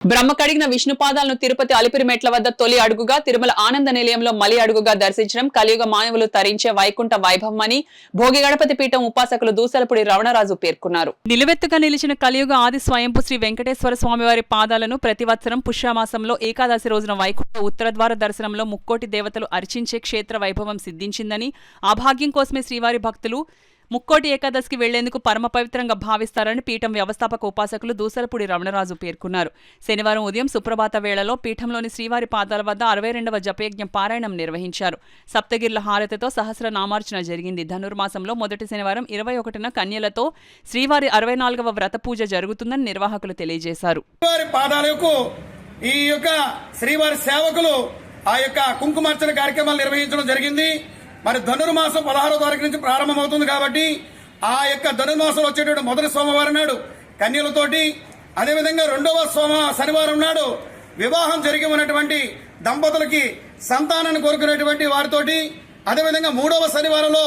బ్రహ్మ కడిగిన విష్ణుపాదాలను తిరుపతి అలిపిరి మెట్ల వద్ద తొలి అడుగుగా, తిరుమల ఆనంద నిలయంలో మలి అడుగుగా దర్శించడం కలియుగ మానవులు తరించే వైకుంఠ వైభవమని భోగి గణపతి పీఠం ఉపాసకులు దూసలపూడి రమణరాజు పేర్కొన్నారు. నిలువెత్తుగా నిలిచిన కలియుగ ఆది స్వయంపు శ్రీ వెంకటేశ్వర స్వామివారి పాదాలను ప్రతివత్సరం పుష్యమాసంలో ఏకాదశి రోజున వైకుంఠ ఉత్తరద్వార దర్శనంలో ముక్కోటి దేవతలు అర్చించే క్షేత్ర వైభవం సిద్ధించిందని, ఆ భాగ్యం కోసమే శ్రీవారి భక్తులు ముక్కోటి ఏకాదశికి వెళ్లేందుకు పరమ పవిత్రంగా భావిస్తారని పీఠం వ్యవస్థాపక ఉపాసకులు దూసలపూడి రమణరాజు పేర్కొన్నారు. శనివారం ఉదయం సుప్రభాత వేళలో పీఠంలోని శ్రీవారి పాదాల వద్ద 62వ జపయజ్ఞం పారాయణం నిర్వహించారు. సప్తగిర్ల హారతితో సహస్ర నామార్చన జరిగింది. ధనుర్మాసంలో మొదటి శనివారం 21న కన్యలతో శ్రీవారి 64వ వ్రత పూజ జరుగుతుందని నిర్వాహకులు తెలియజేశారు. ఈ యొక్క శ్రీవారి సేవకులు ఆ యొక్క కుంకుమార్చన కార్యక్రమాలు నిర్వహించడం జరిగింది. మరి ధనుర్మాసం 16వ తారీఖు నుంచి ప్రారంభమవుతుంది కాబట్టి ఆ యొక్క ధనుర్మాసం వచ్చేటువంటి మొదటి సోమవారం నాడు కన్యలతోటి, అదేవిధంగా రెండవ శనివారం నాడు వివాహం జరిగి ఉన్నటువంటి దంపతులకి సంతానాన్ని కోరుకునేటువంటి వారితోటి, అదేవిధంగా మూడవ శనివారంలో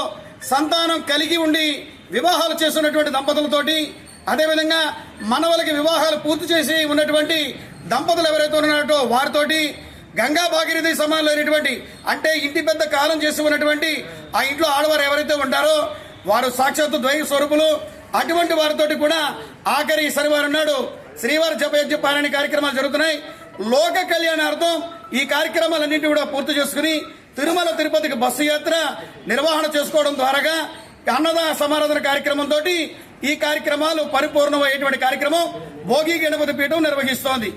సంతానం కలిగి ఉండి వివాహాలు చేస్తున్నటువంటి దంపతులతోటి, అదేవిధంగా మనవలకి వివాహాలు పూర్తి చేసి ఉన్నటువంటి దంపతులు ఎవరైతే ఉన్నారో వారితోటి, గంగా భాగీరథి సమానమైనటువంటి అంటే ఇంటి పెద్ద కాలం చేసి ఉన్నటువంటి ఆ ఇంట్లో ఆడవారు ఎవరైతే ఉంటారో వారు సాక్షాత్తు ద్వైత స్వరూపులు. అటువంటి వారితోటి కూడా ఆఖరి శనివారం నాడు శ్రీవారి జపయజ్ఞ పారాయణ కార్యక్రమాలు జరుగుతున్నాయి. లోక కళ్యాణార్థం ఈ కార్యక్రమాలన్నింటినీ కూడా పూర్తి చేసుకుని తిరుమల తిరుపతికి బస్సు యాత్ర నిర్వహణ చేసుకోవడం ద్వారా అన్నదాన సమారాధన కార్యక్రమంతో ఈ కార్యక్రమాలు పరిపూర్ణమయ్యేటువంటి కార్యక్రమం భోగి గణపతి పీఠం నిర్వహిస్తోంది.